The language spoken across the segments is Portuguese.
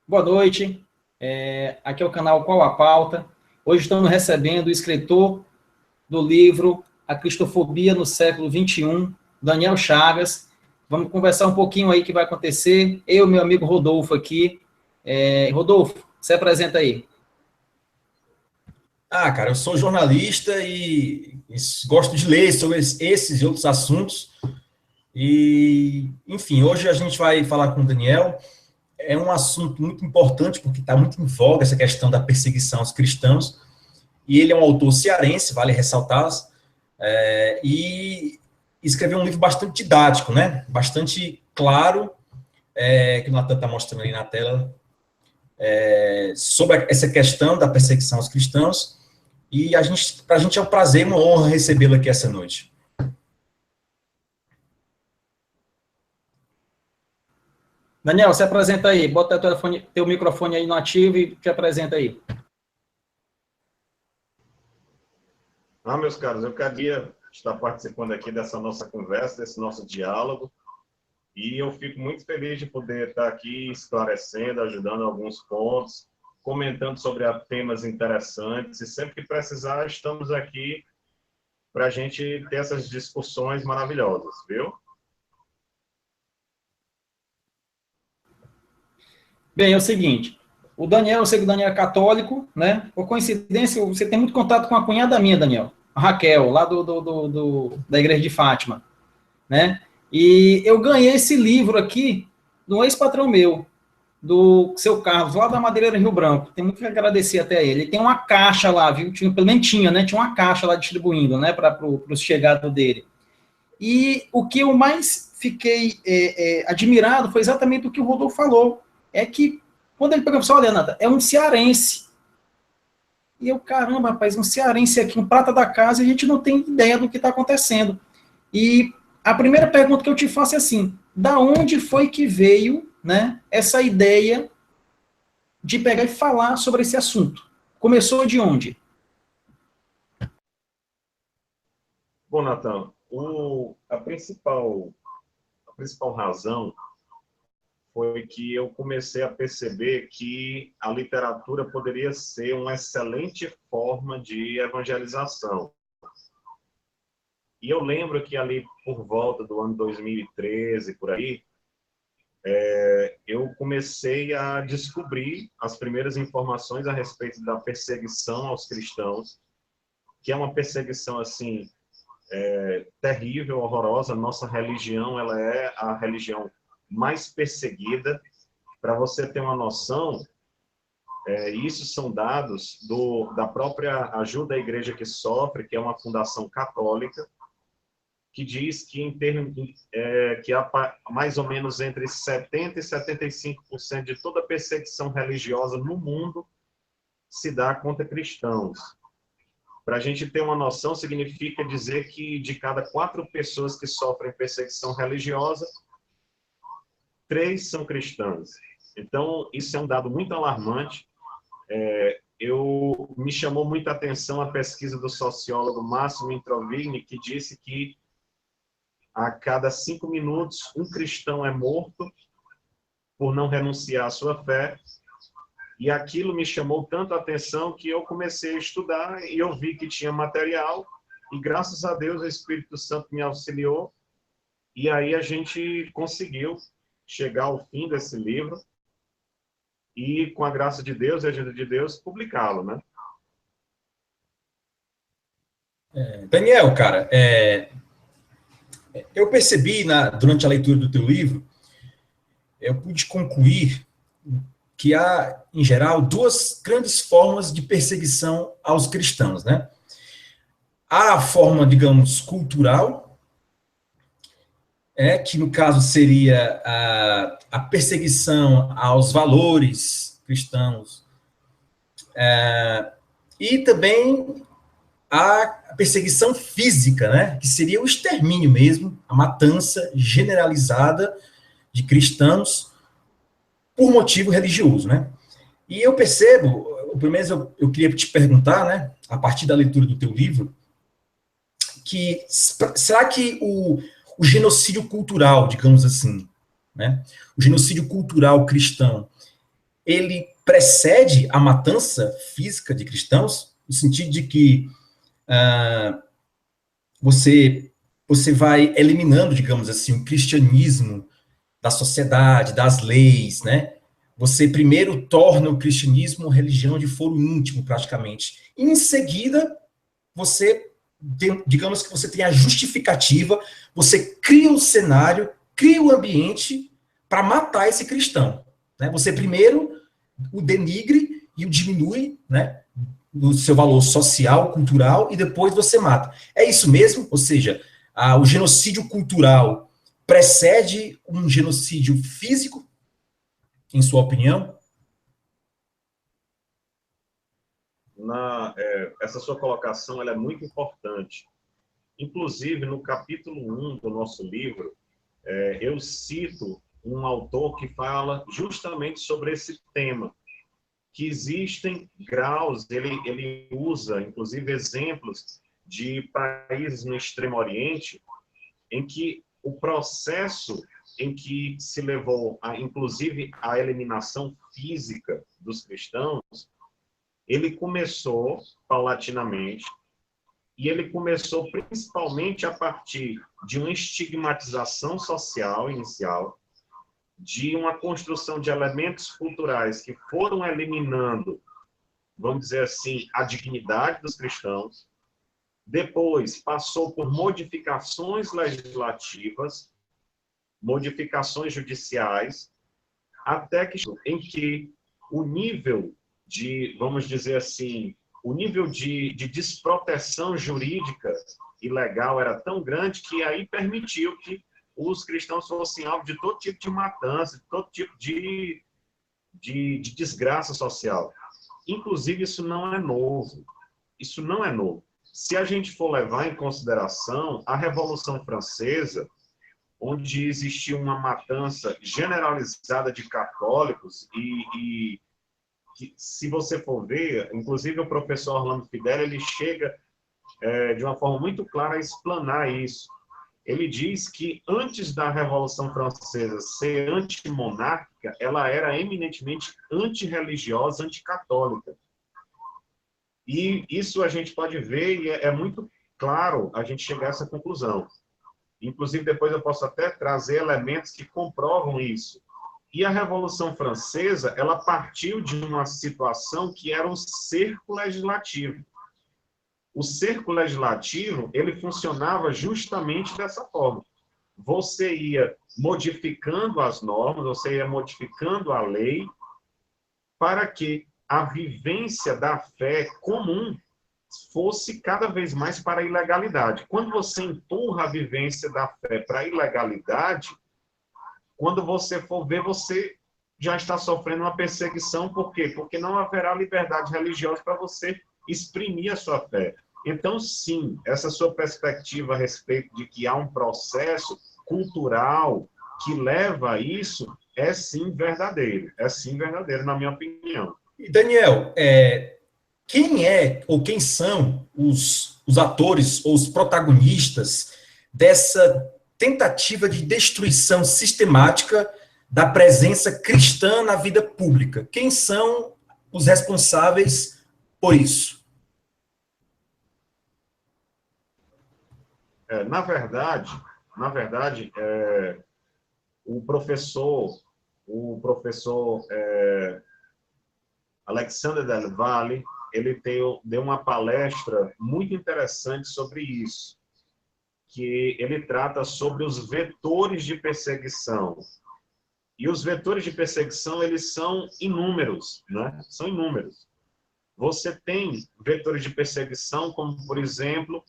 Boa noite. Aqui é o canal Qual a Pauta. Hoje estamos recebendo o escritor do livro A Cristofobia no Século XXI, Daniel Chagas. Vamos conversar um pouquinho aí o que vai acontecer. Eu e meu amigo Rodolfo aqui. Rodolfo, se apresenta aí. Cara, eu sou jornalista e gosto de ler sobre esses e outros assuntos. E, enfim, hoje a gente vai falar com o Daniel. É um assunto muito importante, porque está muito em voga essa questão da perseguição aos cristãos. E ele é um autor cearense, vale ressaltar, e escreveu um livro bastante didático, né? Bastante claro, que o Natan está mostrando aí na tela, sobre essa questão da perseguição aos cristãos. E para a gente é um prazer e uma honra recebê-lo aqui essa noite. Daniel, se apresenta aí. Bota teu microfone aí no ativo e te apresenta aí. Meus caros, eu queria estar participando aqui dessa nossa conversa, desse nosso diálogo, e eu fico muito feliz de poder estar aqui esclarecendo, ajudando alguns pontos, comentando sobre temas interessantes, e sempre que precisar, estamos aqui para a gente ter essas discussões maravilhosas, viu? Bem, é o seguinte, eu sei que o Daniel é católico, né? Por coincidência, você tem muito contato com a cunhada minha, Daniel, a Raquel, lá da Igreja de Fátima, né? E eu ganhei esse livro aqui de um ex-patrão meu, do seu Carlos, lá da Madeireira Rio Branco. Tem muito que agradecer até ele. Ele tem uma caixa lá, viu? Pelo menos tinha, né? Tinha uma caixa lá distribuindo, né? Para os chegados dele. E o que eu mais fiquei admirado foi exatamente o que o Rodolfo falou. É que, quando ele pegou, olha, Nata, é um cearense. E eu, caramba, rapaz, um cearense aqui, um prata da casa, e a gente não tem ideia do que está acontecendo. E a primeira pergunta que eu te faço é assim, da onde foi que veio, né, essa ideia de pegar e falar sobre esse assunto? Começou de onde? Bom, Natan, a principal razão foi que eu comecei a perceber que a literatura poderia ser uma excelente forma de evangelização. E eu lembro que ali por volta do ano 2013, por aí, eu comecei a descobrir as primeiras informações a respeito da perseguição aos cristãos, que é uma perseguição assim terrível, horrorosa. Nossa religião, ela é a religião mais perseguida. Para você ter uma noção, isso são dados da própria Ajuda à Igreja que Sofre, que é uma fundação católica, que diz que, que há mais ou menos entre 70% e 75% de toda perseguição religiosa no mundo se dá contra cristãos. Para a gente ter uma noção, significa dizer que de cada 4 pessoas que sofrem perseguição religiosa, 3 são cristãs. Então, isso é um dado muito alarmante. Me chamou muita atenção a pesquisa do sociólogo Massimo Introvigni, que disse que a cada 5 minutos, um cristão é morto por não renunciar à sua fé. E aquilo me chamou tanto a atenção que eu comecei a estudar e eu vi que tinha material. E graças a Deus o Espírito Santo me auxiliou. E aí a gente conseguiu chegar ao fim desse livro e, com a graça de Deus e a ajuda de Deus, publicá-lo, né? Daniel, cara, eu percebi durante a leitura do teu livro, eu pude concluir que há, em geral, 2 grandes formas de perseguição aos cristãos, né? Há a forma, digamos, cultural, que no caso seria a perseguição aos valores cristãos, e também a perseguição física, né? Que seria o extermínio mesmo, a matança generalizada de cristãos por motivo religioso, né? E eu percebo, primeiro eu queria te perguntar, né, a partir da leitura do teu livro, que será que o genocídio cultural, digamos assim, né, o genocídio cultural cristão, ele precede a matança física de cristãos, no sentido de que você vai eliminando, digamos assim, o cristianismo da sociedade, das leis, né? Você primeiro torna o cristianismo uma religião de foro íntimo, praticamente. E, em seguida, você, digamos que você tem a justificativa, você cria o cenário, cria o ambiente para matar esse cristão. Né? Você primeiro o denigre e o diminui, né? Do seu valor social, cultural, e depois você mata. É isso mesmo? Ou seja, o genocídio cultural precede um genocídio físico, em sua opinião? Essa sua colocação ela é muito importante. Inclusive, no capítulo 1 do nosso livro, eu cito um autor que fala justamente sobre esse tema, que existem graus, ele usa, inclusive, exemplos de países no Extremo Oriente, em que o processo em que se levou, inclusive, a eliminação física dos cristãos, ele começou paulatinamente, e ele começou principalmente a partir de uma estigmatização social inicial, de uma construção de elementos culturais que foram eliminando, vamos dizer assim, a dignidade dos cristãos. Depois, passou por modificações legislativas, modificações judiciais, até que em que o nível de, vamos dizer assim, o nível de desproteção jurídica e legal era tão grande que aí permitiu que os cristãos fossem alvo de todo tipo de matança, de todo tipo de desgraça social. Inclusive, isso não é novo. Isso não é novo. Se a gente for levar em consideração a Revolução Francesa, onde existiu uma matança generalizada de católicos e que, se você for ver, inclusive o professor Orlando Fidel, ele chega de uma forma muito clara a explanar isso. Ele diz que antes da Revolução Francesa ser antimonárquica, ela era eminentemente antirreligiosa, anticatólica. E isso a gente pode ver, e é muito claro a gente chegar a essa conclusão. Inclusive, depois eu posso até trazer elementos que comprovam isso. E a Revolução Francesa, ela partiu de uma situação que era um cerco legislativo. O cerco legislativo, ele funcionava justamente dessa forma. Você ia modificando as normas, você ia modificando a lei para que a vivência da fé comum fosse cada vez mais para a ilegalidade. Quando você empurra a vivência da fé para a ilegalidade, quando você for ver, você já está sofrendo uma perseguição. Por quê? Porque não haverá liberdade religiosa para você exprimir a sua fé. Então, sim, essa sua perspectiva a respeito de que há um processo cultural que leva a isso é sim verdadeiro. É sim verdadeiro, na minha opinião. E Daniel, quem é ou quem são os atores ou os protagonistas dessa tentativa de destruição sistemática da presença cristã na vida pública? Quem são os responsáveis por isso? Na verdade, o professor Alexander Del Valle, ele deu uma palestra muito interessante sobre isso, que ele trata sobre os vetores de perseguição. E os vetores de perseguição, eles são inúmeros, né? São inúmeros. Você tem vetores de perseguição, como, por exemplo,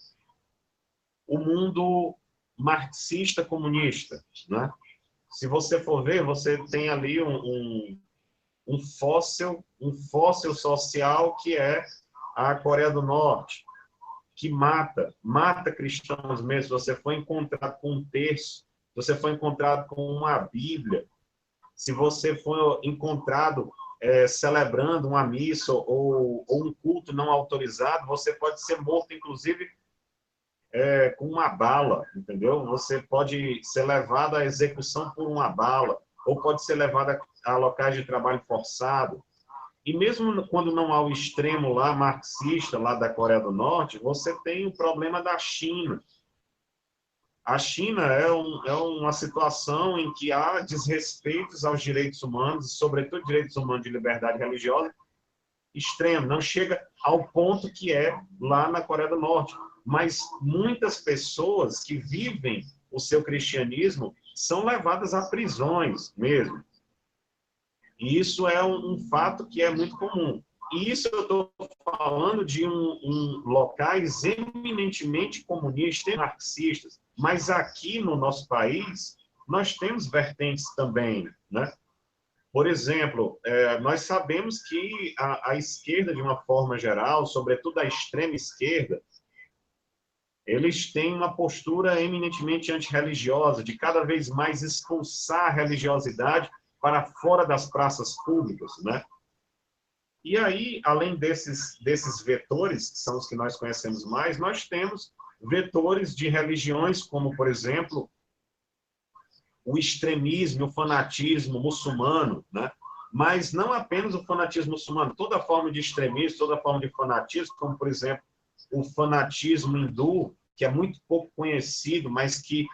o mundo marxista-comunista, né? Se você for ver, você tem ali um fóssil social que é a Coreia do Norte, que mata cristãos mesmo. Se você foi encontrado com um terço, se você foi encontrado com uma Bíblia, se você for encontrado celebrando uma missa ou um culto não autorizado, você pode ser morto, inclusive, com uma bala, entendeu? Você pode ser levado à execução por uma bala. ou pode ser levado a locais de trabalho forçado. E mesmo quando não há o extremo lá marxista, lá da Coreia do Norte, você tem o problema da China. A China é uma situação em que há desrespeitos aos direitos humanos, sobretudo direitos humanos de liberdade religiosa, extremo. Não chega ao ponto que é lá na Coreia do Norte. Mas muitas pessoas que vivem o seu cristianismo são levadas a prisões mesmo. E isso é um fato que é muito comum. E isso eu estou falando de locais eminentemente comunistas e marxistas. Mas aqui no nosso país, nós temos vertentes também, né? Por exemplo, nós sabemos que a esquerda, de uma forma geral, sobretudo a extrema esquerda, eles têm uma postura eminentemente antirreligiosa, de cada vez mais expulsar a religiosidade para fora das praças públicas, né? E aí, além desses vetores, que são os que nós conhecemos mais, nós temos vetores de religiões, como, por exemplo, o extremismo, o fanatismo muçulmano, né? Mas não apenas o fanatismo muçulmano, toda forma de extremismo, toda forma de fanatismo, como, por exemplo, o fanatismo hindu, que é muito pouco conhecido, mas que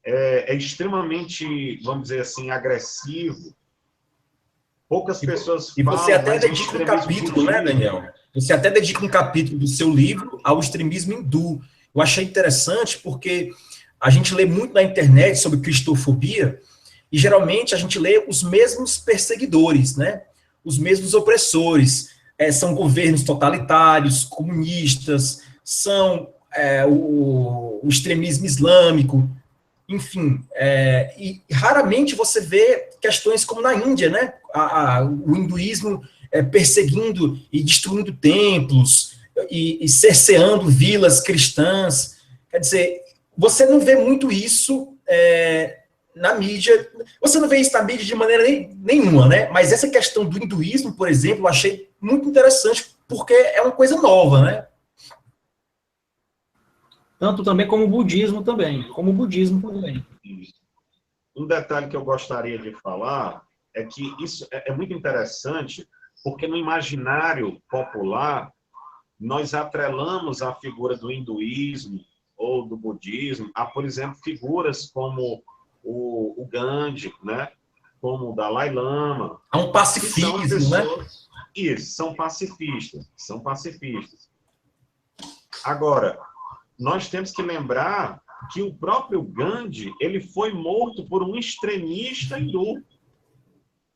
é extremamente, vamos dizer assim, agressivo. Poucas pessoas falam. E você até mas o dedica um extremismo capítulo, né, Daniel? Você até dedica um capítulo do seu livro ao extremismo hindu. Eu achei interessante porque a gente lê muito na internet sobre cristofobia e geralmente a gente lê os mesmos perseguidores, né? Os mesmos opressores. São governos totalitários, comunistas, são o extremismo islâmico, enfim. E raramente você vê questões como na Índia, né? O hinduísmo perseguindo e destruindo templos e cerceando vilas cristãs. Quer dizer, você não vê muito isso na mídia. Você não vê isso na mídia de maneira nenhuma, né? Mas essa questão do hinduísmo, por exemplo, eu achei muito interessante, porque é uma coisa nova, né? Tanto também como o budismo também. Como o budismo também. Um detalhe que eu gostaria de falar é que isso é muito interessante, porque no imaginário popular, nós atrelamos a figura do hinduísmo ou do budismo a, por exemplo, figuras como o Gandhi, né? Como o Dalai Lama. Há um pacifismo, né? Isso, são pacifistas. São pacifistas. Agora, nós temos que lembrar que o próprio Gandhi, ele foi morto por um extremista hindu.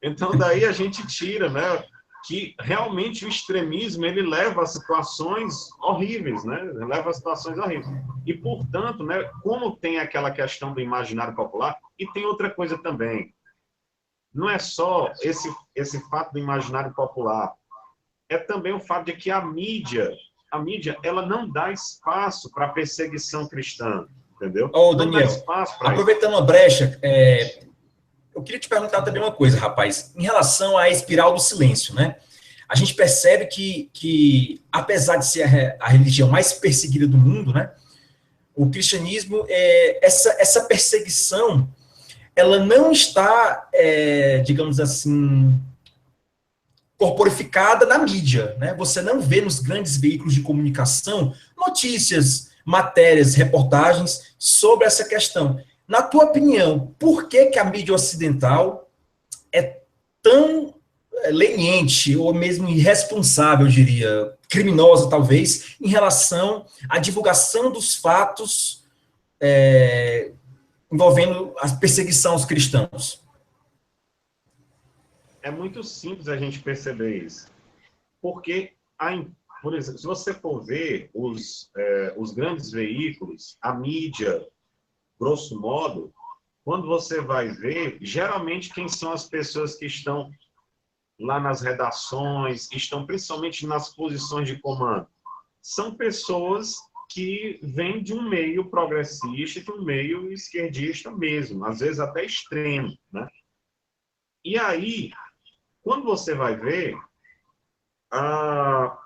Então, daí a gente tira, né, que realmente o extremismo, ele leva a situações horríveis, né? Leva a situações horríveis. E, portanto, né, como tem aquela questão do imaginário popular, e tem outra coisa também. Não é só esse fato do imaginário popular, é também o fato de que a mídia, ela não dá espaço para a perseguição cristã, entendeu? Daniel, aproveitando a brecha, eu queria te perguntar também uma coisa, rapaz, em relação à espiral do silêncio, né? A gente percebe que apesar de ser a religião mais perseguida do mundo, né? O cristianismo, essa perseguição, ela não está, digamos assim, corporificada na mídia, né? Você não vê nos grandes veículos de comunicação notícias, matérias, reportagens sobre essa questão. Na tua opinião, por que a mídia ocidental é tão leniente, ou mesmo irresponsável, eu diria, criminosa talvez, em relação à divulgação dos fatos envolvendo a perseguição aos cristãos? É muito simples a gente perceber isso. Porque, por exemplo, se você for ver os grandes veículos, a mídia, grosso modo, quando você vai ver, geralmente quem são as pessoas que estão lá nas redações, que estão principalmente nas posições de comando? São pessoas que vêm de um meio progressista, de um meio esquerdista mesmo, às vezes até extremo, né? E aí, quando você vai ver, a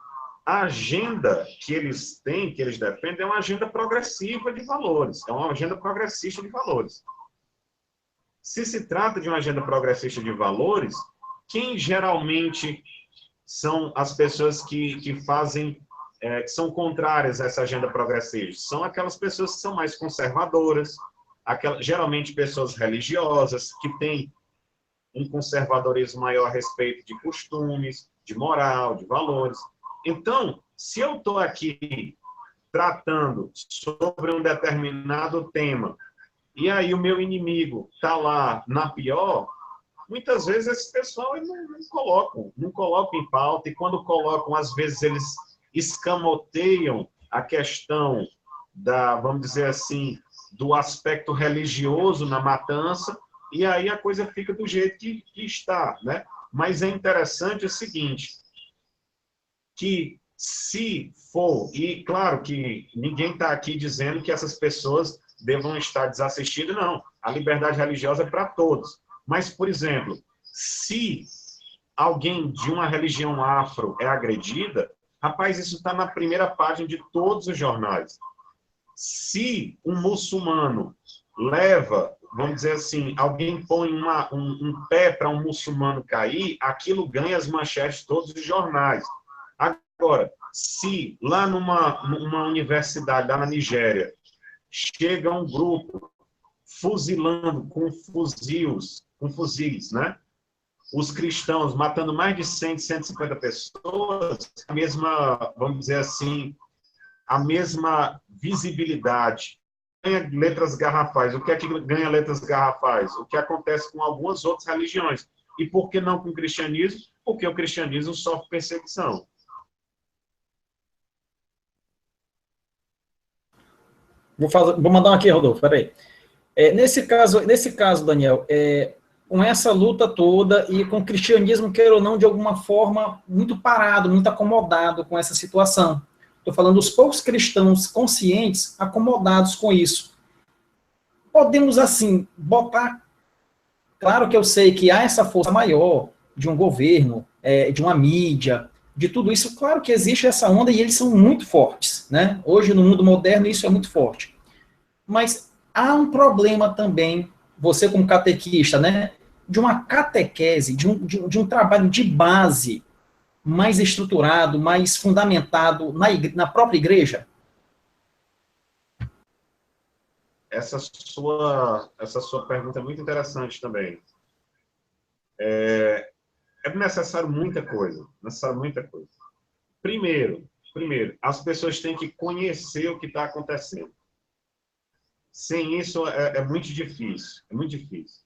agenda que eles têm, que eles defendem, é uma agenda progressiva de valores, é uma agenda progressista de valores. Se se trata de uma agenda progressista de valores, quem geralmente são as pessoas que fazem, que são contrárias a essa agenda progressista? São aquelas pessoas que são mais conservadoras, geralmente pessoas religiosas, que têm um conservadorismo maior a respeito de costumes, de moral, de valores. Então, se eu estou aqui tratando sobre um determinado tema, e aí o meu inimigo está lá na pior, muitas vezes esse pessoal não colocam em pauta, e quando colocam, às vezes eles escamoteiam a questão vamos dizer assim, do aspecto religioso na matança, e aí a coisa fica do jeito que está, né? Mas é interessante o seguinte, que se for, e claro que ninguém está aqui dizendo que essas pessoas devam estar desassistidas, não. A liberdade religiosa é para todos. Mas, por exemplo, se alguém de uma religião afro é agredida, rapaz, isso está na primeira página de todos os jornais. Se um muçulmano leva, vamos dizer assim, alguém põe um pé para um muçulmano cair, aquilo ganha as manchetes de todos os jornais. Agora, se lá numa universidade lá na Nigéria chega um grupo fuzilando com fuzis, né? Os cristãos matando mais de 100, 150 pessoas, a mesma, vamos dizer assim, a mesma visibilidade. Ganha letras garrafais. O que é que ganha letras garrafais? O que acontece com algumas outras religiões. E por que não com o cristianismo? Porque o cristianismo sofre perseguição. Vou mandar um aqui, Rodolfo, peraí. Nesse caso, Daniel, com essa luta toda e com o cristianismo, queira ou não, de alguma forma, muito parado, muito acomodado com essa situação. Estou falando dos poucos cristãos conscientes, acomodados com isso. Podemos, assim, botar... Claro que eu sei que há essa força maior de um governo, de uma mídia, de tudo isso. Claro que existe essa onda e eles são muito fortes, né? Hoje, no mundo moderno, isso é muito forte. Mas há um problema também, você como catequista, né? De uma catequese, de um trabalho de base mais estruturado, mais fundamentado na própria igreja? Essa sua pergunta é muito interessante também. É necessário muita coisa. Primeiro, as pessoas têm que conhecer o que está acontecendo. Sem isso, é muito difícil. É muito difícil.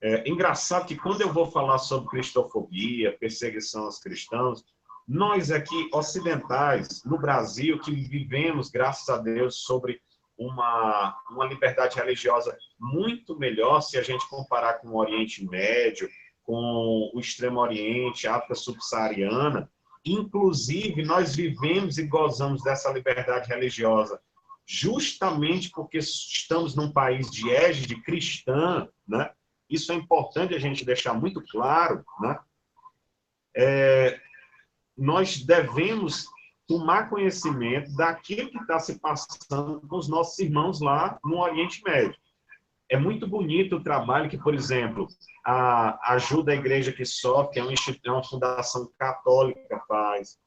É engraçado que quando eu vou falar sobre cristofobia, perseguição aos cristãos, nós aqui, ocidentais, no Brasil, que vivemos, graças a Deus, sobre uma liberdade religiosa muito melhor, se a gente comparar com o Oriente Médio, com o Extremo Oriente, a África Subsaariana. Inclusive, nós vivemos e gozamos dessa liberdade religiosa justamente porque estamos num país de égide cristã, né? Isso é importante a gente deixar muito claro, né? Nós devemos tomar conhecimento daquilo que está se passando com os nossos irmãos lá no Oriente Médio. É muito bonito o trabalho que, por exemplo, a Ajuda à Igreja que Sofre, que é uma fundação católica, faz.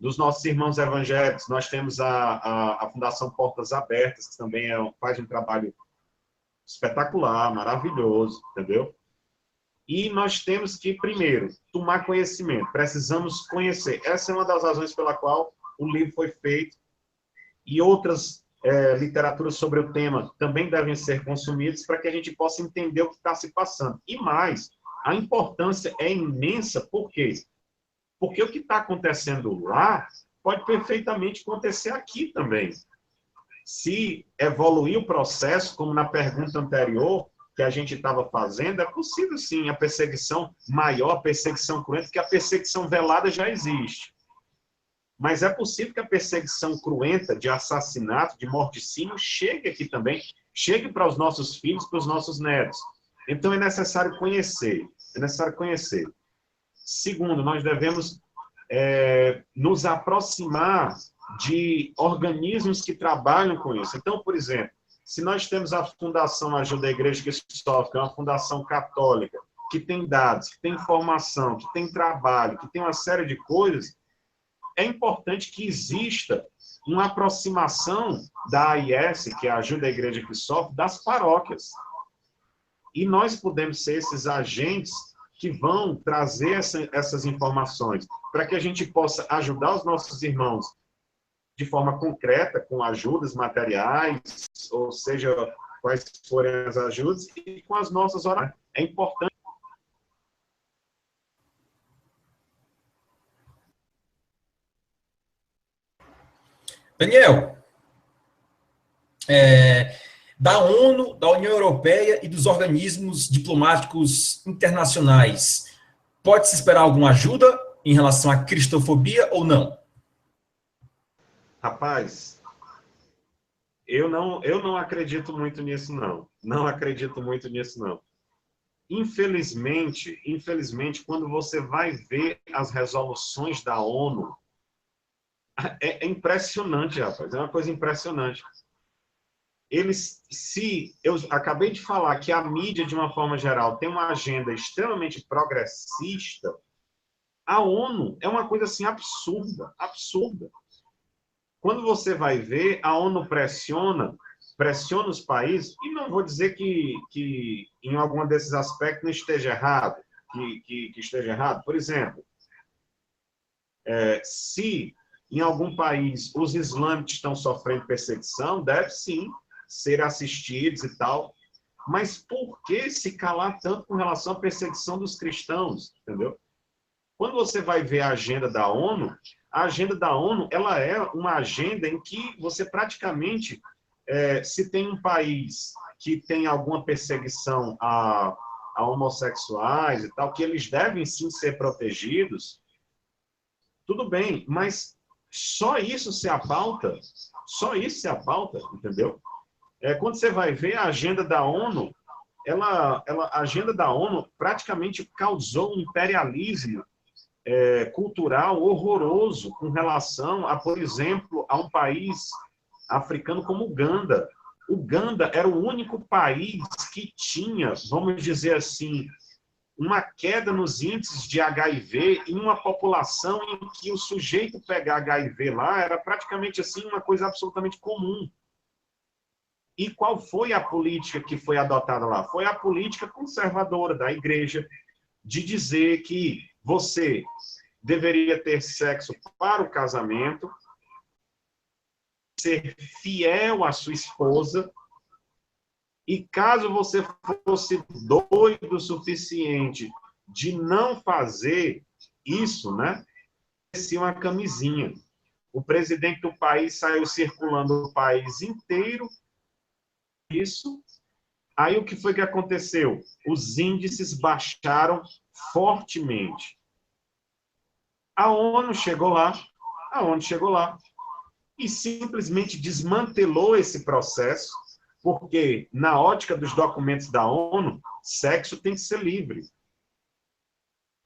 Dos nossos irmãos evangélicos, nós temos a Fundação Portas Abertas, que também faz um trabalho espetacular, maravilhoso, entendeu? E nós temos que, primeiro, tomar conhecimento. Precisamos conhecer. Essa é uma das razões pela qual o livro foi feito. E outras literaturas sobre o tema também devem ser consumidas para que a gente possa entender o que está se passando. E mais, a importância é imensa. Por quê? Porque o que está acontecendo lá pode perfeitamente acontecer aqui também. Se evoluir o processo, como na pergunta anterior que a gente estava fazendo, é possível sim a perseguição maior, a perseguição cruenta, porque a perseguição velada já existe. Mas é possível que a perseguição cruenta de assassinato, de morticínio, chegue aqui também, chegue para os nossos filhos, para os nossos netos. Então é necessário conhecer, Segundo, nós devemos nos aproximar de organismos que trabalham com isso. Então, por exemplo, Se nós temos a Fundação Ajuda a Igreja que Sofre, que é uma fundação católica, que tem dados, que tem informação, que tem trabalho, que tem uma série de coisas, é importante que exista uma aproximação da AIS, que é a Ajuda a Igreja que Sofre, das paróquias. E nós podemos ser esses agentes que vão trazer essas informações, para que a gente possa ajudar os nossos irmãos de forma concreta, com ajudas materiais, ou seja, quais forem as ajudas, e com as nossas orações. É importante. Daniel, da ONU, da União Europeia e dos organismos diplomáticos internacionais, pode-se esperar alguma ajuda em relação à cristofobia ou não? Rapaz, eu não acredito muito nisso, não. Não acredito muito nisso, não. Infelizmente, quando você vai ver as resoluções da ONU, é impressionante, rapaz. É uma coisa impressionante. Eu acabei de falar que a mídia, de uma forma geral, tem uma agenda extremamente progressista, a ONU é uma coisa assim absurda, absurda. Quando você vai ver, a ONU pressiona os países, e não vou dizer que em algum desses aspectos não esteja errado, que esteja errado. Por exemplo, se em algum país os islâmicos estão sofrendo perseguição, deve sim ser assistidos e tal, mas por que se calar tanto com relação à perseguição dos cristãos, entendeu? Quando você vai ver a agenda da ONU, ela é uma agenda em que você praticamente, se tem um país que tem alguma perseguição a homossexuais e tal, que eles devem sim ser protegidos, tudo bem, mas só isso se apauta, entendeu? Quando você vai ver a agenda da ONU, a agenda da ONU praticamente causou um imperialismo cultural horroroso com relação a, por exemplo, a um país africano como Uganda. Uganda era o único país que tinha, vamos dizer assim, uma queda nos índices de HIV em uma população em que o sujeito pegar HIV lá era praticamente assim uma coisa absolutamente comum. E qual foi a política que foi adotada lá? Foi a política conservadora da igreja de dizer que você deveria ter sexo para o casamento, ser fiel à sua esposa, e caso você fosse doido o suficiente de não fazer isso, né, se uma camisinha. O presidente do país saiu circulando o país inteiro, isso. Aí o que foi que aconteceu? Os índices baixaram fortemente. A ONU chegou lá e simplesmente desmantelou esse processo, porque, na ótica dos documentos da ONU, sexo tem que ser livre.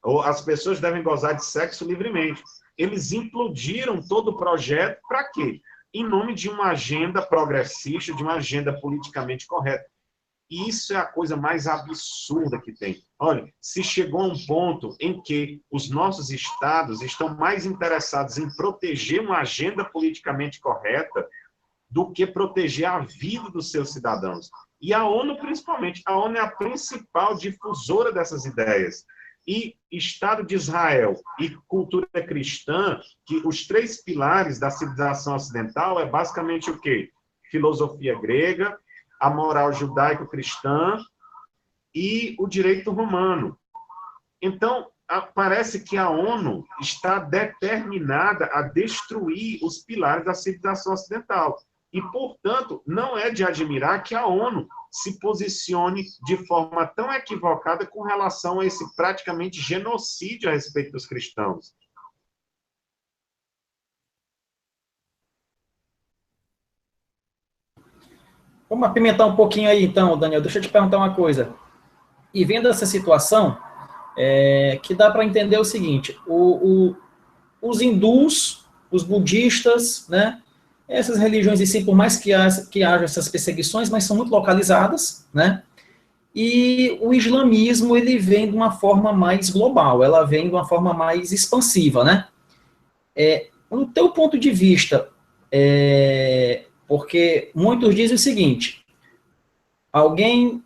Ou as pessoas devem gozar de sexo livremente. Eles implodiram todo o projeto para quê? Em nome de uma agenda progressista, de uma agenda politicamente correta. E isso é a coisa mais absurda que tem. Olha, se chegou a um ponto em que os nossos estados estão mais interessados em proteger uma agenda politicamente correta do que proteger a vida dos seus cidadãos. E a ONU, principalmente, a ONU é a principal difusora dessas ideias. E Estado de Israel e cultura cristã, que os três pilares da civilização ocidental é basicamente o quê? Filosofia grega, a moral judaico-cristã e o direito romano. Então, parece que a ONU está determinada a destruir os pilares da civilização ocidental. E, portanto, não é de admirar que a ONU se posicione de forma tão equivocada com relação a esse praticamente genocídio a respeito dos cristãos. Vamos apimentar um pouquinho aí, então, Daniel. Deixa eu te perguntar uma coisa. E vendo essa situação, que dá para entender o seguinte, os hindus, os budistas, né, essas religiões, assim, por mais que haja essas perseguições, mas são muito localizadas, né? E o islamismo, ele vem de uma forma mais global, ela vem de uma forma mais expansiva, né? No teu ponto de vista, porque muitos dizem o seguinte, alguém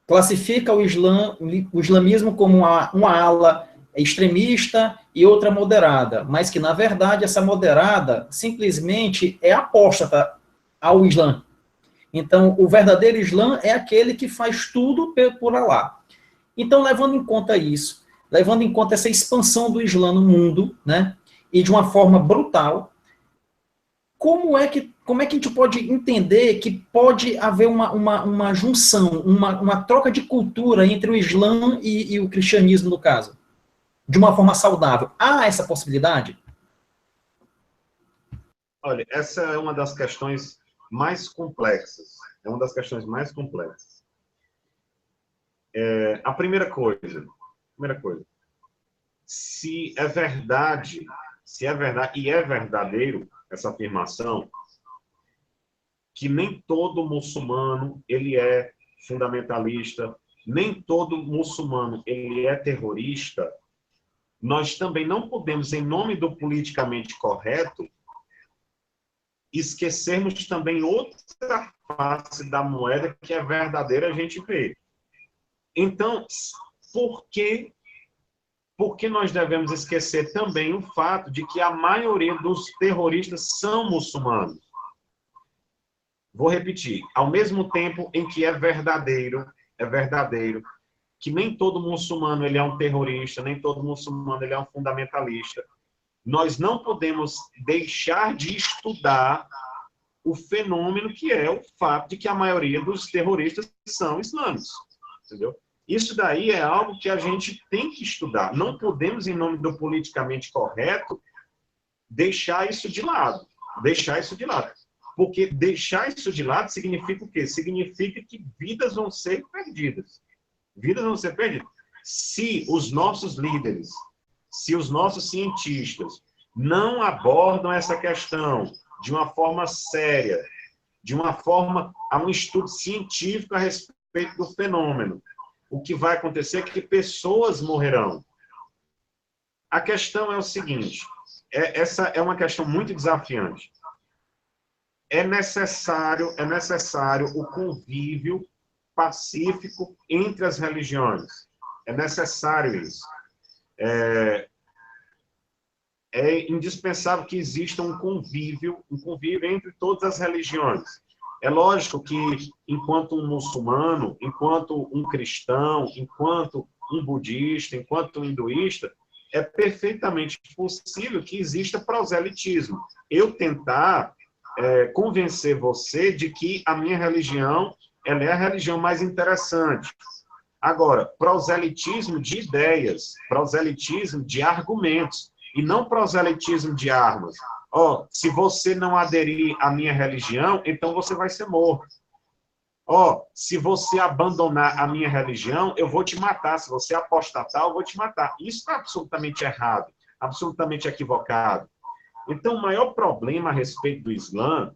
classifica o islamismo como uma ala extremista e outra moderada, mas que, na verdade, essa moderada simplesmente é apóstata ao Islã. Então, o verdadeiro Islã é aquele que faz tudo por Alá. Então, levando em conta isso, levando em conta essa expansão do Islã no mundo, né, e de uma forma brutal, como é que a gente pode entender que pode haver uma junção, uma troca de cultura entre o Islã e o cristianismo, no caso? De uma forma saudável. Há essa possibilidade? Olha, essa é uma das questões mais complexas. É uma das questões mais complexas. A primeira coisa, se é verdade e é verdadeiro essa afirmação, que nem todo muçulmano ele é fundamentalista, nem todo muçulmano ele é terrorista, nós também não podemos, em nome do politicamente correto, esquecermos também outra face da moeda que é verdadeira, a gente vê. Então, por que nós devemos esquecer também o fato de que a maioria dos terroristas são muçulmanos? Vou repetir, ao mesmo tempo em que é verdadeiro que nem todo muçulmano ele é um terrorista, nem todo muçulmano ele é um fundamentalista, nós não podemos deixar de estudar o fenômeno que é o fato de que a maioria dos terroristas são islâmicos, entendeu? Isso daí é algo que a gente tem que estudar. Não podemos, em nome do politicamente correto, deixar isso de lado. Porque deixar isso de lado significa o quê? Significa que vidas vão ser perdidas. Se os nossos líderes, se os nossos cientistas não abordam essa questão de uma forma séria, a um estudo científico a respeito do fenômeno, o que vai acontecer é que pessoas morrerão. A questão é o seguinte, essa é uma questão muito desafiante. É necessário o convívio pacífico entre as religiões. É necessário isso. É indispensável que exista um convívio entre todas as religiões. É lógico que, enquanto um muçulmano, enquanto um cristão, enquanto um budista, enquanto um hinduísta, é perfeitamente possível que exista proselitismo. Eu tentar convencer você de que a minha religião ela é a religião mais interessante. Agora, proselitismo de ideias, proselitismo de argumentos, e não proselitismo de armas. Se você não aderir à minha religião, então você vai ser morto. Se você abandonar a minha religião, eu vou te matar. Se você apostatar, eu vou te matar. Isso está absolutamente errado, absolutamente equivocado. Então, o maior problema a respeito do Islã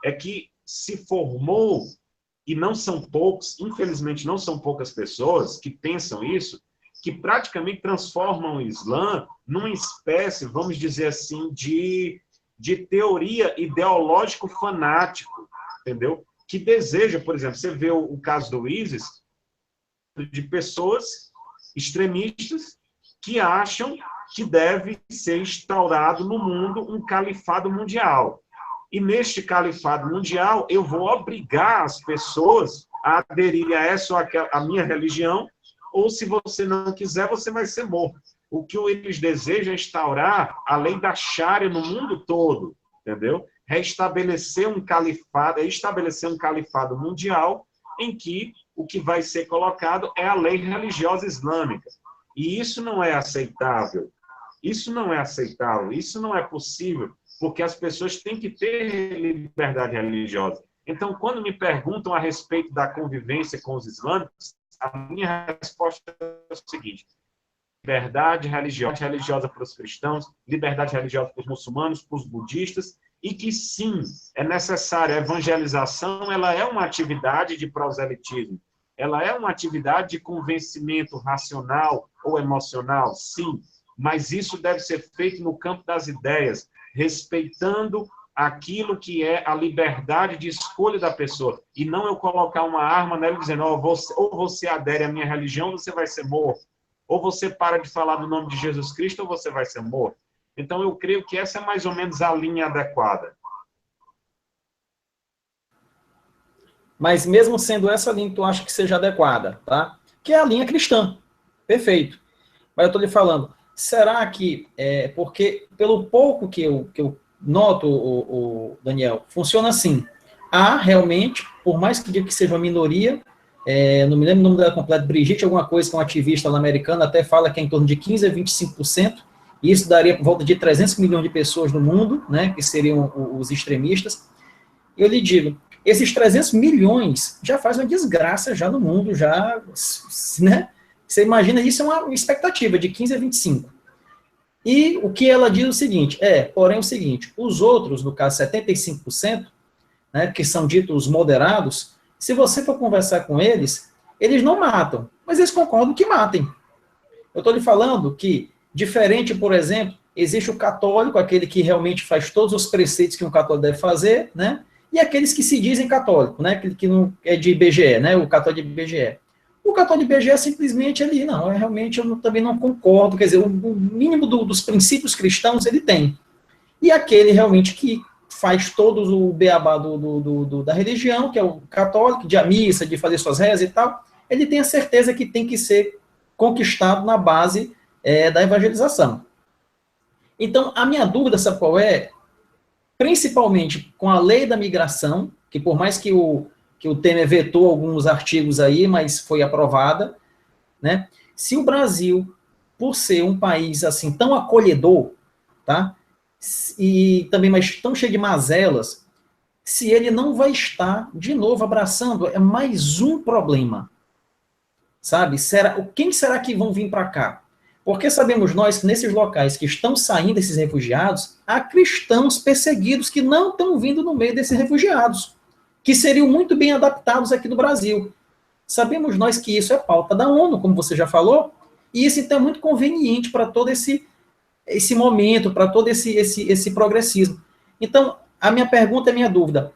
é que se formou, e não são poucos, infelizmente não são poucas pessoas que pensam isso, que praticamente transformam o Islã numa espécie, vamos dizer assim, de teoria ideológico fanático, entendeu? Que deseja, por exemplo, você vê o caso do ISIS, de pessoas extremistas que acham que deve ser instaurado no mundo um califado mundial. E neste califado mundial, eu vou obrigar as pessoas a aderir a essa ou a minha religião, ou se você não quiser, você vai ser morto. O que eles desejam é instaurar a lei da Sharia no mundo todo, entendeu? Estabelecer um califado mundial em que o que vai ser colocado é a lei religiosa islâmica. E isso não é aceitável. Isso não é possível, porque as pessoas têm que ter liberdade religiosa. Então, quando me perguntam a respeito da convivência com os islâmicos, a minha resposta é o seguinte: liberdade religiosa para os cristãos, liberdade religiosa para os muçulmanos, para os budistas, e que sim, é necessária a evangelização, ela é uma atividade de proselitismo, ela é uma atividade de convencimento racional ou emocional, sim, mas isso deve ser feito no campo das ideias, respeitando aquilo que é a liberdade de escolha da pessoa, e não eu colocar uma arma nela dizendo, ou você adere à minha religião, ou você vai ser morto, ou você para de falar do nome de Jesus Cristo, ou você vai ser morto. Então, eu creio que essa é mais ou menos a linha adequada. Mas mesmo sendo essa linha, tu acha que seja adequada, tá? Que é a linha cristã. Perfeito. Mas eu estou lhe falando, será que, porque pelo pouco que eu noto, o Daniel, funciona assim. Há realmente, por mais que diga que seja uma minoria, não me lembro o nome dela completo, Brigitte, alguma coisa, que é uma ativista lá americana, até fala que é em torno de 15% a 25%, e isso daria por volta de 300 milhões de pessoas no mundo, né, que seriam os extremistas. E eu lhe digo, esses 300 milhões já faz uma desgraça já no mundo, já, né? Você imagina, isso é uma expectativa de 15 a 25. E o que ela diz é o seguinte, porém o seguinte, os outros, no caso 75%, né, que são ditos moderados, se você for conversar com eles, eles não matam, mas eles concordam que matem. Eu estou lhe falando que, diferente, por exemplo, existe o católico, aquele que realmente faz todos os preceitos que um católico deve fazer, né? E aqueles que se dizem católico, né? Aquele que não é de IBGE, né? O católico de IBGE. O católico de IBGE é simplesmente ali, não, realmente eu também não concordo, quer dizer, o mínimo dos princípios cristãos ele tem. E aquele realmente que faz todos o beabá da religião, que é o católico, de a missa, de fazer suas rezas e tal, ele tem a certeza que tem que ser conquistado na base da evangelização. Então, a minha dúvida, sabe qual é? Principalmente com a lei da migração, que por mais que o Temer vetou alguns artigos aí, mas foi aprovada, né? Se o Brasil, por ser um país assim tão acolhedor, tá? E também mas tão cheio de mazelas, se ele não vai estar de novo abraçando, é mais um problema. Sabe? Quem será que vão vir para cá? Porque sabemos nós que nesses locais que estão saindo esses refugiados, há cristãos perseguidos que não estão vindo no meio desses refugiados, que seriam muito bem adaptados aqui no Brasil. Sabemos nós que isso é pauta da ONU, como você já falou, e isso então é muito conveniente para todo esse momento, para todo esse progressismo. Então, a minha pergunta, a minha dúvida,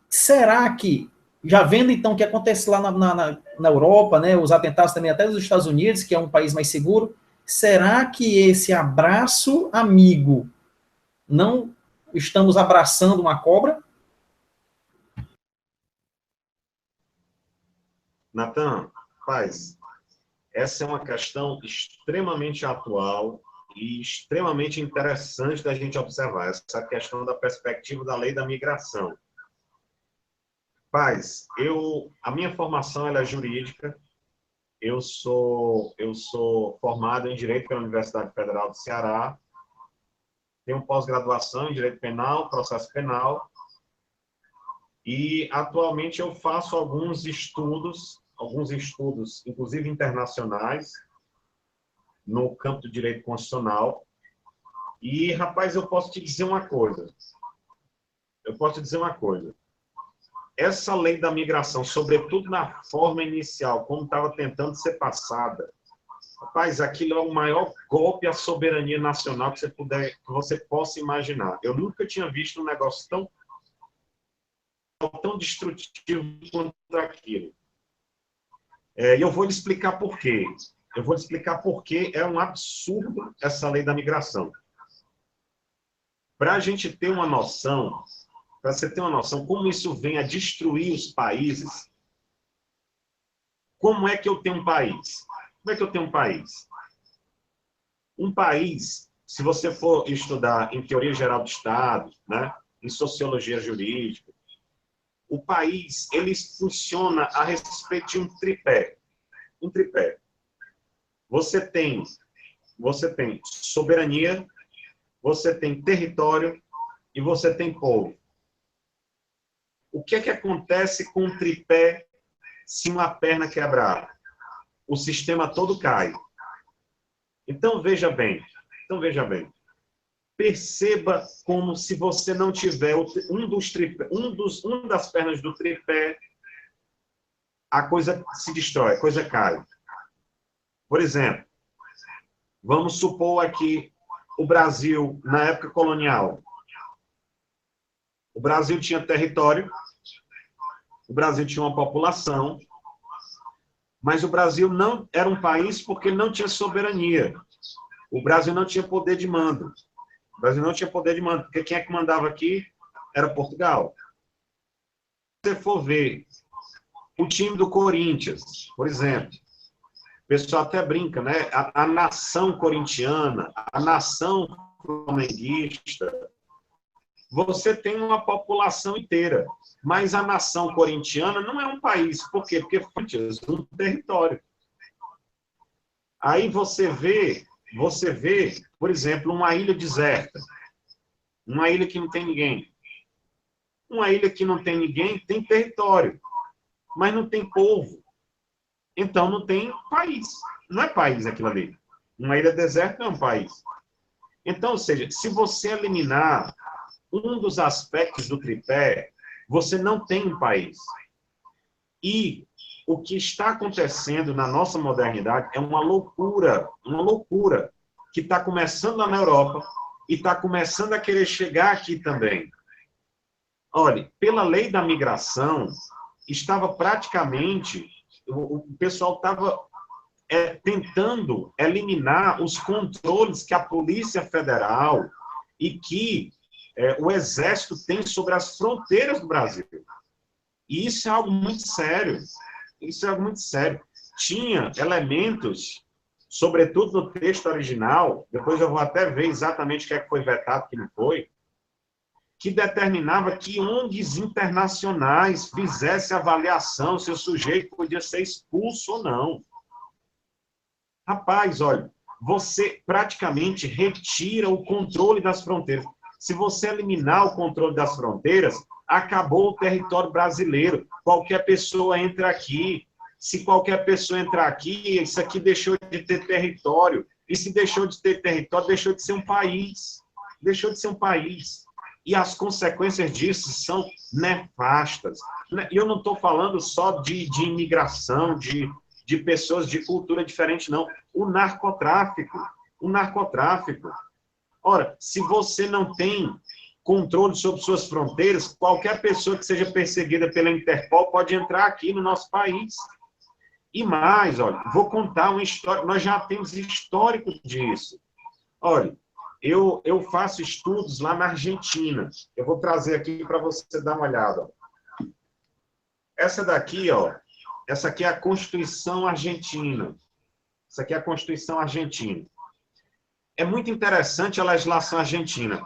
será que, já vendo então o que acontece lá na Europa, né, os atentados também até nos Estados Unidos, que é um país mais seguro, será que esse abraço amigo, não estamos abraçando uma cobra? Natan, paz, essa é uma questão extremamente atual e extremamente interessante da gente observar, essa questão da perspectiva da lei da migração. Paz, a minha formação ela é jurídica, eu sou formado em Direito pela Universidade Federal do Ceará, tenho pós-graduação em Direito Penal, Processo Penal, e atualmente eu faço alguns estudos, inclusive internacionais, no campo do direito constitucional. E, rapaz, eu posso te dizer uma coisa. Essa lei da migração, sobretudo na forma inicial, como estava tentando ser passada, rapaz, aquilo é o maior golpe à soberania nacional que você possa imaginar. Eu nunca tinha visto um negócio tão destrutivo quanto aquilo. E eu vou lhe explicar por quê. É um absurdo essa lei da migração. Para você ter uma noção como isso vem a destruir os países, como é que eu tenho um país? Um país, se você for estudar em teoria geral do Estado, né, em sociologia jurídica, o país, ele funciona a respeito de um tripé. Você tem soberania, você tem território e você tem povo. O que é que acontece com um tripé se uma perna quebrar? O sistema todo cai. Então, veja bem. Perceba como se você não tiver uma das pernas do tripé, a coisa se destrói, a coisa cai. Por exemplo, vamos supor aqui o Brasil, na época colonial. O Brasil tinha território, o Brasil tinha uma população, mas o Brasil não era um país porque ele não tinha soberania. O Brasil não tinha poder de mando. O Brasil não tinha poder de mando, porque quem é que mandava aqui era Portugal. Se você for ver o time do Corinthians, por exemplo, o pessoal até brinca, né? A nação corintiana, a nação flamenguista, você tem uma população inteira, mas a nação corintiana não é um país. Por quê? Porque foi um território. Aí você vê, por exemplo, uma ilha deserta, uma ilha que não tem ninguém. Uma ilha que não tem ninguém tem território, mas não tem povo. Então não tem país. Não é país aquilo ali. Uma ilha deserta não é um país. Então, ou seja, se você eliminar um dos aspectos do tripé, você não tem um país. E o que está acontecendo na nossa modernidade é uma loucura que está começando lá na Europa e está começando a querer chegar aqui também. Olha, pela lei da migração, estava praticamente, o pessoal estava tentando eliminar os controles que a Polícia Federal e que o Exército tem sobre as fronteiras do Brasil. E isso é algo muito sério. Isso é algo muito sério. Tinha elementos, sobretudo no texto original, depois eu vou até ver exatamente o que é que foi vetado, o que não foi, que determinava que ONGs internacionais fizessem avaliação se o sujeito podia ser expulso ou não. Rapaz, olha, você praticamente retira o controle das fronteiras. Se você eliminar o controle das fronteiras, acabou o território brasileiro. Qualquer pessoa entra aqui. Se qualquer pessoa entrar aqui, isso aqui deixou de ter território. E se deixou de ter território, deixou de ser um país. Deixou de ser um país. E as consequências disso são nefastas. E eu não estou falando só de imigração, de pessoas de cultura diferente, não. O narcotráfico. Ora, se você não tem controle sobre suas fronteiras, qualquer pessoa que seja perseguida pela Interpol pode entrar aqui no nosso país. E mais, olha, vou contar uma história, nós já temos histórico disso. Olha, eu faço estudos lá na Argentina. Eu vou trazer aqui para você dar uma olhada. Essa daqui, ó, essa aqui é a Constituição Argentina. Essa aqui é a Constituição Argentina. É muito interessante a legislação argentina.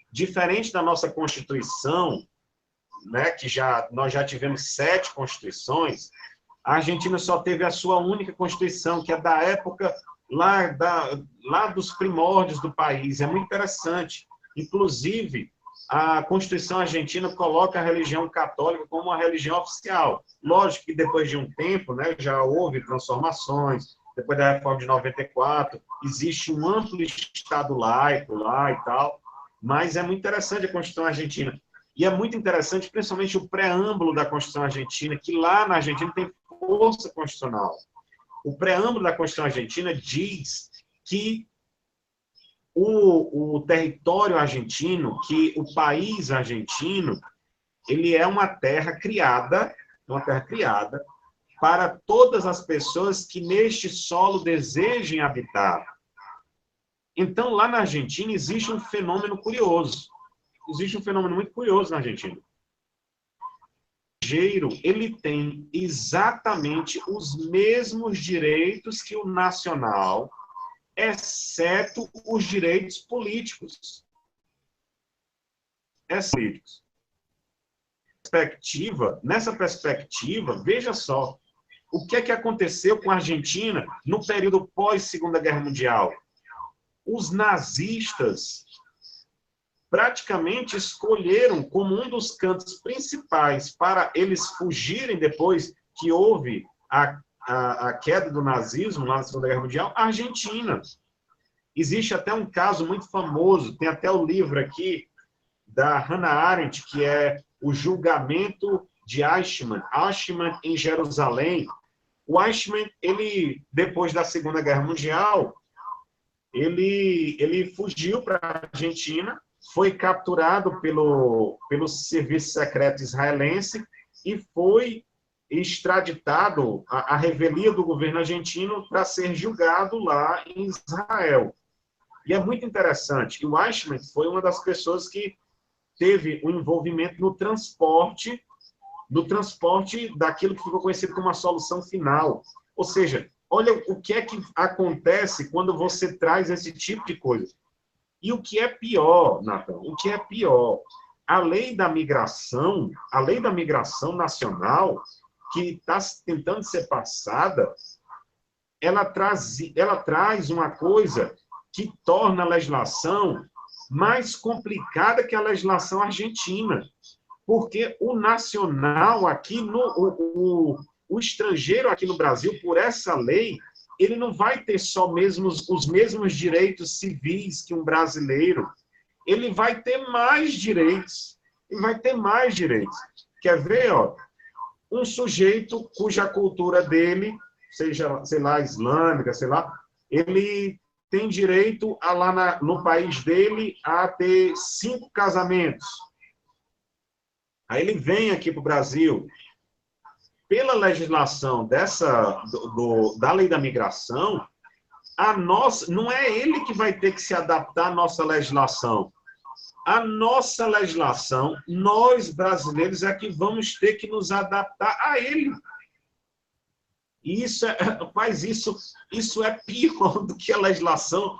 Diferente da nossa Constituição, né, que nós já tivemos 7 constituições, a Argentina só teve a sua única Constituição, que é da época lá dos primórdios do país. É muito interessante. Inclusive, a Constituição argentina coloca a religião católica como uma religião oficial. Lógico que depois de um tempo, né, já houve transformações. Depois da reforma de 94, existe um amplo Estado laico lá e tal, mas é muito interessante a Constituição argentina. E é muito interessante, principalmente, o preâmbulo da Constituição argentina, que lá na Argentina tem força constitucional. O preâmbulo da Constituição argentina diz que o território argentino, que o país argentino, ele é uma terra criada para todas as pessoas que neste solo desejem habitar. Então, lá na Argentina, existe um fenômeno curioso. Existe um fenômeno muito curioso na Argentina. O estrangeiro, ele tem exatamente os mesmos direitos que o nacional, exceto os direitos políticos. Nessa perspectiva, veja só, o que é que aconteceu com a Argentina no período pós-Segunda Guerra Mundial? Os nazistas praticamente escolheram como um dos cantos principais para eles fugirem depois que houve a queda do nazismo lá na Segunda Guerra Mundial, a Argentina. Existe até um caso muito famoso, tem até o livro aqui da Hannah Arendt, que é O Julgamento de Eichmann, Eichmann em Jerusalém. O Eichmann, ele, depois da Segunda Guerra Mundial, ele fugiu para a Argentina, foi capturado pelo serviço secreto israelense e foi extraditado à revelia do governo argentino para ser julgado lá em Israel. E é muito interessante. O Eichmann foi uma das pessoas que teve um envolvimento no transporte daquilo que ficou conhecido como a solução final. Ou seja, olha o que é que acontece quando você traz esse tipo de coisa. E o que é pior, Nathan, o que é pior, a lei da migração nacional, que está tentando ser passada, ela traz uma coisa que torna a legislação mais complicada que a legislação argentina. Porque o nacional aqui, o estrangeiro aqui no Brasil, por essa lei, ele não vai ter só os mesmos direitos civis que um brasileiro. Ele vai ter mais direitos. Ele vai ter mais direitos. Quer ver, ó? Um sujeito cuja cultura dele, seja, sei lá, islâmica, sei lá, ele tem direito a lá no país dele a ter 5 casamentos. Aí ele vem aqui para o Brasil. Pela legislação da lei da migração, não é ele que vai ter que se adaptar à nossa legislação. A nossa legislação, nós brasileiros é que vamos ter que nos adaptar a ele. E isso é pior do que a legislação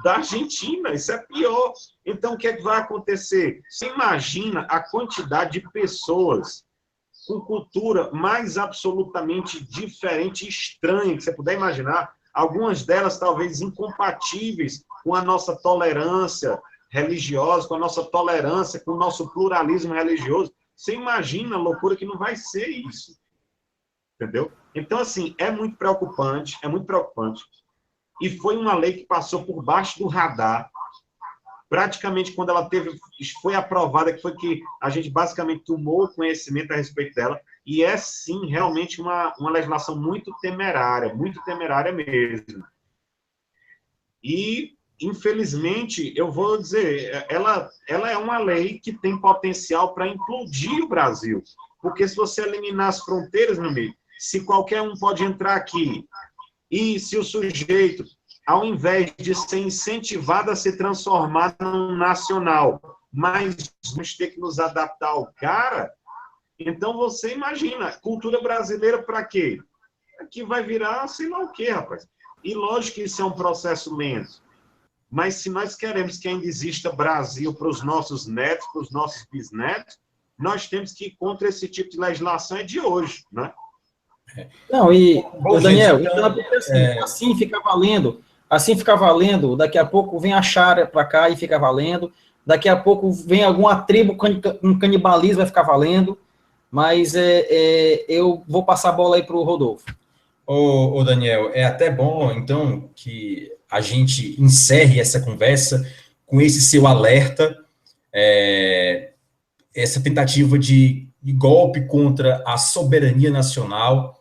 da Argentina, isso é pior. Então, o que é que vai acontecer? Você imagina a quantidade de pessoas com cultura mais absolutamente diferente e estranha que você puder imaginar, algumas delas talvez incompatíveis com a nossa tolerância religiosa, com a nossa tolerância, com o nosso pluralismo religioso. Você imagina a loucura que não vai ser isso. Entendeu? Então, assim, é muito preocupante, é muito preocupante. E foi uma lei que passou por baixo do radar. Praticamente, quando ela foi aprovada, que foi que a gente basicamente tomou conhecimento a respeito dela, e é, sim, realmente uma legislação muito temerária mesmo. E, infelizmente, eu vou dizer, ela é uma lei que tem potencial para implodir o Brasil. Porque se você eliminar as fronteiras, meu amigo, se qualquer um pode entrar aqui, e se o sujeito, ao invés de ser incentivado a se transformar num nacional, mas vamos ter que nos adaptar ao cara, então você imagina, cultura brasileira para quê? Aqui vai virar sei lá o quê, rapaz. E lógico que isso é um processo lento, mas se nós queremos que ainda exista Brasil para os nossos netos, para os nossos bisnetos, nós temos que ir contra esse tipo de legislação de hoje, né? Não, Bom, Daniel, gente, então, assim fica valendo, daqui a pouco vem a Sharia para cá e fica valendo, daqui a pouco vem alguma tribo com canibalismo, vai ficar valendo, mas eu vou passar a bola aí para o Rodolfo. Ô, Daniel, é até bom, então, que a gente encerre essa conversa com esse seu alerta, essa tentativa de golpe contra a soberania nacional,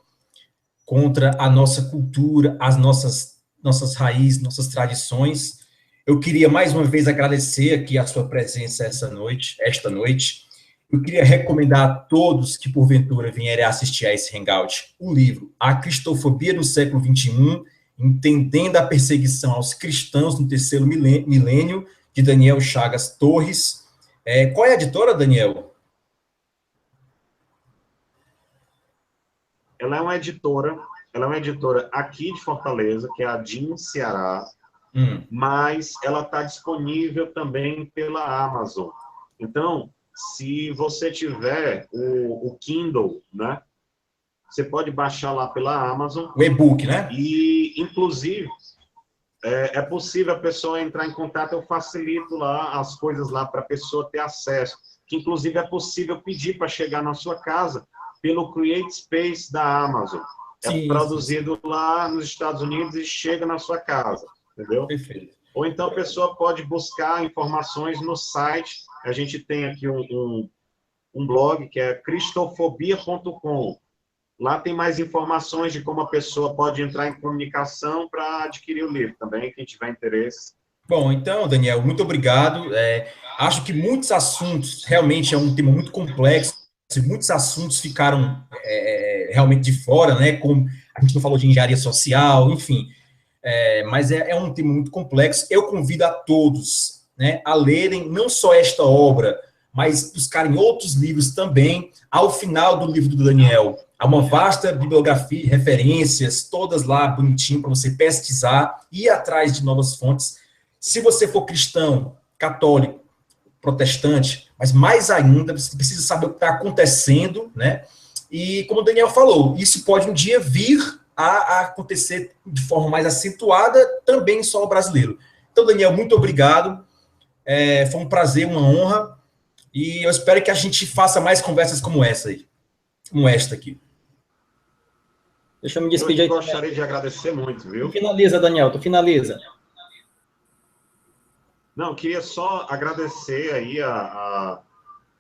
contra a nossa cultura, as nossas raízes, nossas tradições. Eu queria, mais uma vez, agradecer aqui a sua presença esta noite. Eu queria recomendar a todos que, porventura, vierem assistir a esse Hangout o livro A Cristofobia no Século XXI, Entendendo a Perseguição aos Cristãos no Terceiro Milênio, de Daniel Chagas Torres. Qual é a editora, Daniel? Ela é uma editora aqui de Fortaleza, que é a DIN Ceará, mas ela está disponível também pela Amazon. Então, se você tiver o Kindle, né, você pode baixar lá pela Amazon. O e-book, né? E, inclusive, é possível a pessoa entrar em contato, eu facilito lá as coisas lá para a pessoa ter acesso. Que, inclusive, é possível pedir para chegar na sua casa pelo Create Space da Amazon. Sim, produzido lá nos Estados Unidos e chega na sua casa, entendeu? Perfeito. Ou então a pessoa pode buscar informações no site. A gente tem aqui um blog que é cristofobia.com. Lá tem mais informações de como a pessoa pode entrar em comunicação para adquirir o livro também, quem tiver interesse. Bom, então, Daniel, muito obrigado. Acho que muitos assuntos, realmente é um tema muito complexo, muitos assuntos ficaram realmente de fora, né? Como a gente não falou de engenharia social, enfim. Mas é um tema muito complexo. Eu convido a todos, né, a lerem não só esta obra, mas buscarem outros livros também. Ao final do livro do Daniel, há uma vasta bibliografia, referências, todas lá bonitinho para você pesquisar e ir atrás de novas fontes. Se você for cristão, católico, protestante, mas mais ainda, você precisa saber o que está acontecendo, né? E como o Daniel falou, isso pode um dia vir a acontecer de forma mais acentuada também em solo brasileiro. Então, Daniel, muito obrigado. Foi um prazer, uma honra. E eu espero que a gente faça mais conversas como esta aqui. Deixa eu me despedir. Eu gostaria de agradecer muito, viu? Tu finaliza, Daniel, tu finaliza. Não, queria só agradecer aí a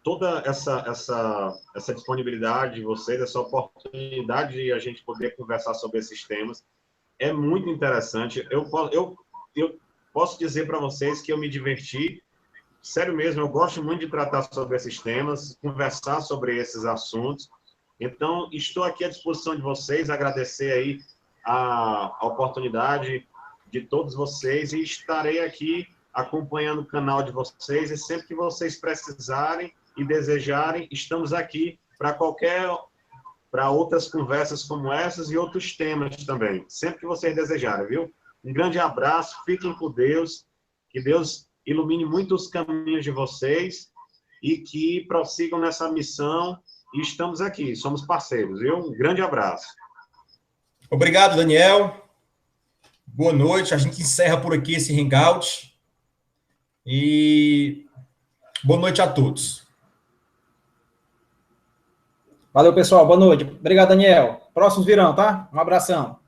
toda essa disponibilidade de vocês, essa oportunidade de a gente poder conversar sobre esses temas. É muito interessante. Eu posso dizer para vocês que eu me diverti. Sério mesmo, eu gosto muito de tratar sobre esses temas, conversar sobre esses assuntos. Então, estou aqui à disposição de vocês, agradecer aí a oportunidade de todos vocês e estarei aqui acompanhando o canal de vocês e sempre que vocês precisarem e desejarem, estamos aqui para outras conversas como essas e outros temas também, sempre que vocês desejarem, viu? Um grande abraço, fiquem com Deus, que Deus ilumine muito os caminhos de vocês e que prossigam nessa missão. E estamos aqui, somos parceiros, viu? Um grande abraço. Obrigado, Daniel. Boa noite. A gente encerra por aqui esse hangout. E boa noite a todos. Valeu, pessoal. Boa noite. Obrigado, Daniel. Próximos virão, tá? Um abração.